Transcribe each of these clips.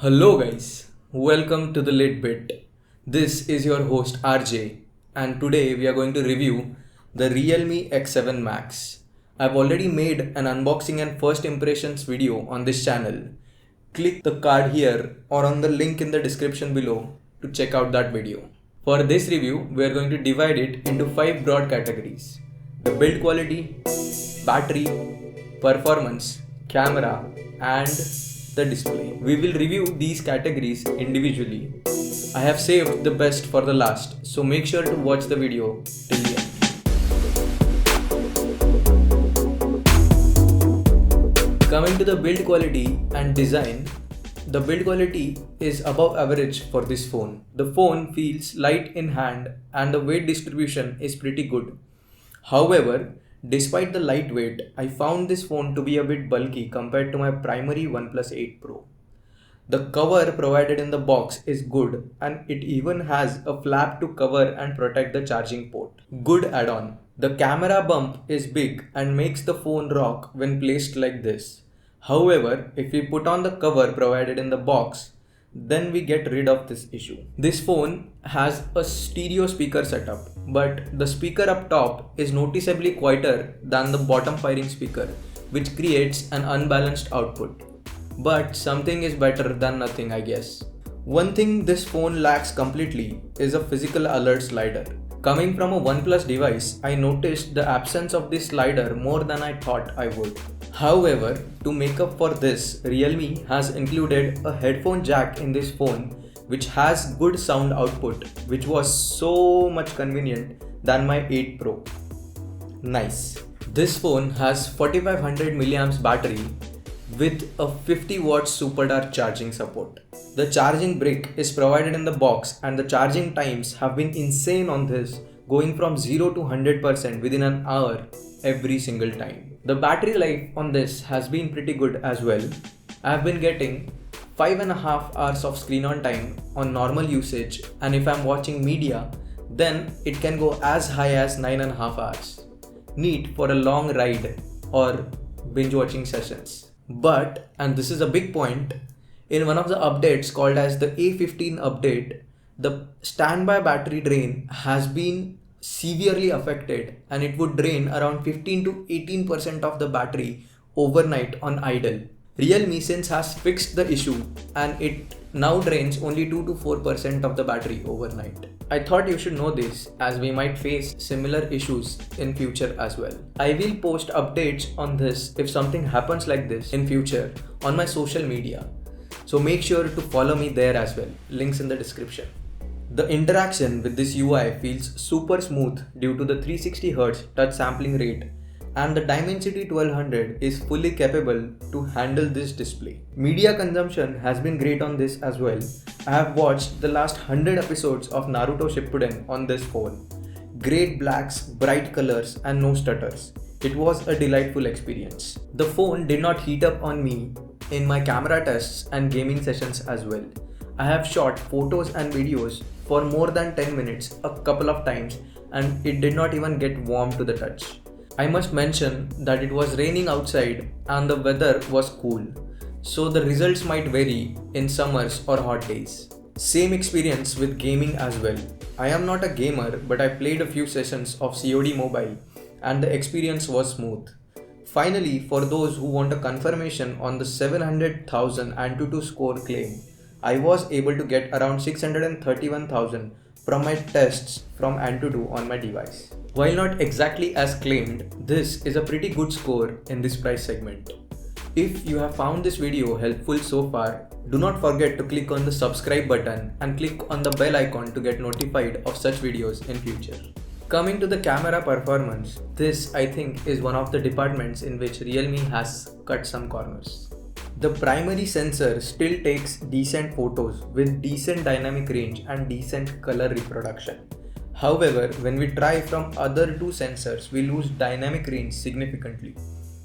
Hello guys, welcome to the Lit Bit. This is your host RJ, and today we are going to review the Realme X7 Max. I've already made an unboxing and first impressions video on this channel. Click the card here or on the link in the description below to check out that video. For this review, we are going to divide it into 5 broad categories: the build quality, battery, performance, camera, and the display. We will review these categories individually. I have saved the best for the last, so make sure to watch the video till the end. Coming to the build quality and design, the build quality is above average for this phone. The phone feels light in hand and the weight distribution is pretty good. However, despite the lightweight, I found this phone to be a bit bulky compared to my primary OnePlus 8 Pro. The cover provided in the box is good and it even has a flap to cover and protect the charging port. Good add-on. The camera bump is big and makes the phone rock when placed like this. However, if we put on the cover provided in the box, then we get rid of this issue. This phone has a stereo speaker setup, but the speaker up top is noticeably quieter than the bottom firing speaker, which creates an unbalanced output. But something is better than nothing, I guess. One thing this phone lacks completely is a physical alert slider. Coming from a OnePlus device, I noticed the absence of this slider more than I thought I would. However, to make up for this, Realme has included a headphone jack in this phone which has good sound output, which was so much convenient than my 8 Pro. Nice. This phone has 4500 mAh battery with a 50 watts supercharged charging support. The charging brick is provided in the box and the charging times have been insane on this, going from 0 to 100% within an hour every single time. The battery life on this has been pretty good as well. I have been getting 5.5 hours of screen on time on normal usage, and if I'm watching media, then it can go as high as 9.5 hours. Neat for a long ride or binge watching sessions. But, and this is a big point, in one of the updates called as the A15 update, the standby battery drain has been severely affected and it would drain around 15 to 18% of the battery overnight on idle. Realme since has fixed the issue and it now drains only 2 to 4% of the battery overnight. I thought you should know this as we might face similar issues in future as well. I will post updates on this if something happens like this in future on my social media. So make sure to follow me there as well. Links in the description. The interaction with this UI feels super smooth due to the 360Hz touch sampling rate, and the Dimensity 1200 is fully capable to handle this display. Media consumption has been great on this as well. I have watched the last 100 episodes of Naruto Shippuden on this phone. Great blacks, bright colors and no stutters. It was a delightful experience. The phone did not heat up on me in my camera tests and gaming sessions as well. I have shot photos and videos for more than 10 minutes a couple of times and it did not even get warm to the touch. I must mention that it was raining outside and the weather was cool, so the results might vary in summers or hot days. Same experience with gaming as well. I am not a gamer, but I played a few sessions of COD Mobile and the experience was smooth. Finally, for those who want a confirmation on the 700,000 AnTuTu score claim, I was able to get around 631,000 from my tests from AnTuTu on my device. While not exactly as claimed, this is a pretty good score in this price segment. If you have found this video helpful so far, do not forget to click on the subscribe button and click on the bell icon to get notified of such videos in future. Coming to the camera performance, this I think is one of the departments in which Realme has cut some corners. The primary sensor still takes decent photos with decent dynamic range and decent color reproduction. However, when we try from other two sensors, we lose dynamic range significantly.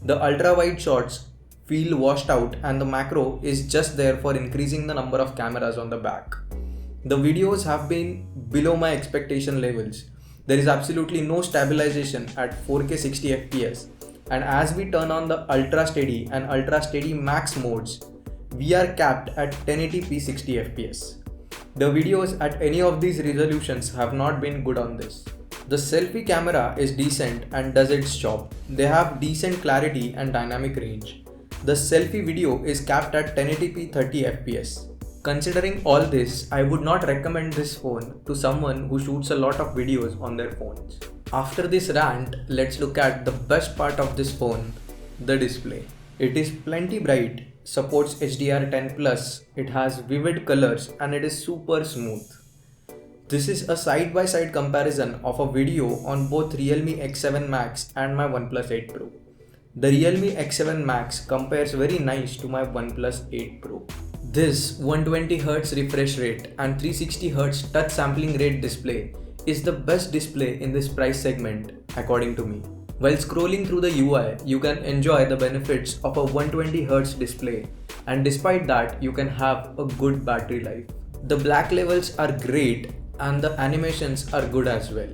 The ultra-wide shots feel washed out and the macro is just there for increasing the number of cameras on the back. The videos have been below my expectation levels. There is absolutely no stabilization at 4K 60 FPS, and as we turn on the Ultra Steady and Ultra Steady Max modes, We are capped at 1080p 60 fps. The videos at any of these resolutions have not been good on this. The selfie camera is decent and does its job. They have decent clarity and dynamic range. The selfie video is capped at 1080p 30 fps. Considering all this, I would not recommend this phone to someone who shoots a lot of videos on their phones. After this rant, let's look at the best part of this phone, the display. It is plenty bright, supports HDR10+, it has vivid colors and it is super smooth. This is a side-by-side comparison of a video on both Realme X7 Max and my OnePlus 8 Pro. The Realme X7 Max compares very nice to my OnePlus 8 Pro. This 120Hz refresh rate and 360Hz touch sampling rate display is the best display in this price segment according to me. While scrolling through the UI, you can enjoy the benefits of a 120Hz display, and despite that, you can have a good battery life. The black levels are great and the animations are good as well.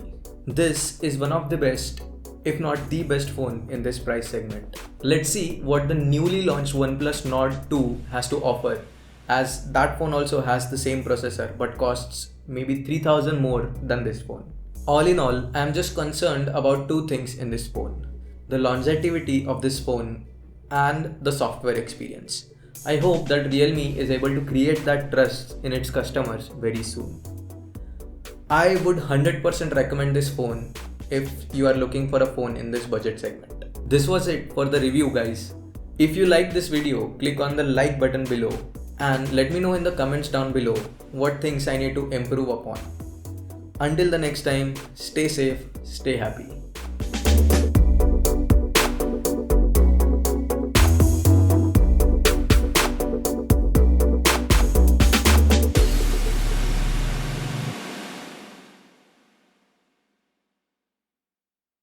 This is one of the best, if not the best phone in this price segment. Let's see what the newly launched OnePlus Nord 2 has to offer, as that phone also has the same processor but costs maybe 3000 more than this phone. All in all, I am just concerned about two things in this phone: the longevity of this phone and the software experience. I hope that Realme is able to create that trust in its customers very soon. I would 100% recommend this phone if you are looking for a phone in this budget segment. This was it for the review, guys. If you like this video, click on the like button below and let me know in the comments down below what things I need to improve upon. Until the next time, stay safe, stay happy.